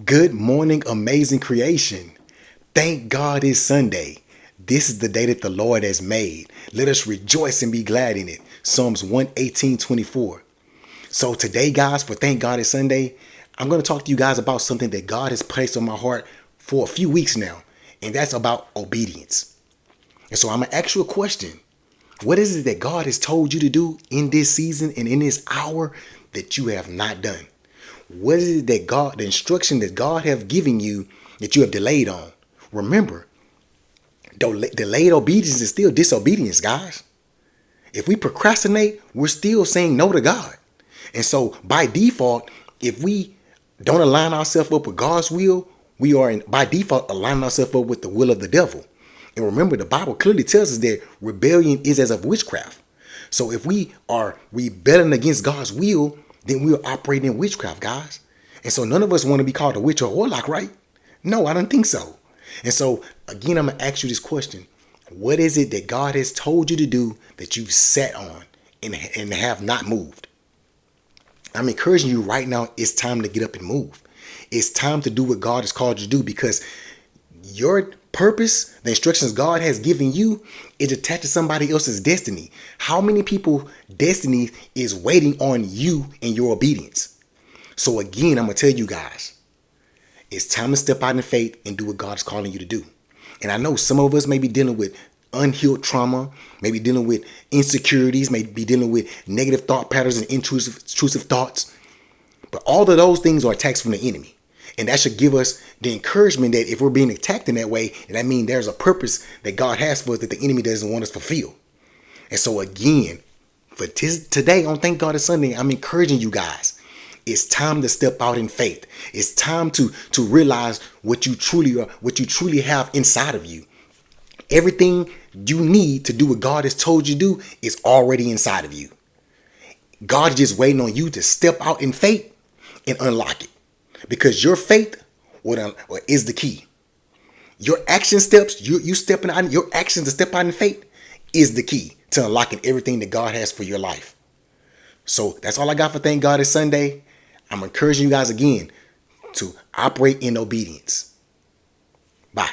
Good morning, amazing creation. Thank God it's Sunday. This is the day that the Lord has made. Let us rejoice and be glad in it. Psalms 118:24. So today, guys, for Thank God it's Sunday, I'm going to talk to you guys about something that God has placed on my heart for a few weeks now, and that's about obedience. And so I'm going to ask you a question. What is it that God has told you to do in this season and in this hour that you have not done? What is it that the instruction that God have given you that you have delayed on? Remember, delayed obedience is still disobedience, guys. If we procrastinate, we're still saying no to God. And so by default, if we don't align ourselves up with God's will, we are by default aligning ourselves up with the will of the devil. And remember, the Bible clearly tells us that rebellion is as of witchcraft. So if we are rebelling against God's will, then we are operating in witchcraft, guys. And so none of us want to be called a witch or warlock, right? No, I don't think so. And so again, I'm going to ask you this question. What is it that God has told you to do that you've sat on and have not moved? I'm encouraging you right now, it's time to get up and move. It's time to do what God has called you to do, because your purpose, the instructions God has given you, is attached to somebody else's destiny. How many people destiny is waiting on you and your obedience? So again, I'm going to tell you guys, it's time to step out in faith and do what God is calling you to do. And I know some of us may be dealing with unhealed trauma, maybe dealing with insecurities, maybe dealing with negative thought patterns and intrusive thoughts. But all of those things are attacks from the enemy. And that should give us the encouragement that if we're being attacked in that way, that means there's a purpose that God has for us that the enemy doesn't want us to fulfill. And so again, for today on Thank God It's Sunday, I'm encouraging you guys. It's time to step out in faith. It's time to realize what you truly are, what you truly have inside of you. Everything you need to do what God has told you to do is already inside of you. God is just waiting on you to step out in faith and unlock it. Because your faith is the key. Your action steps, you stepping out, your actions to step out in faith is the key to unlocking everything that God has for your life. So that's all I got for Thank God It's Sunday. I'm encouraging you guys again to operate in obedience. Bye.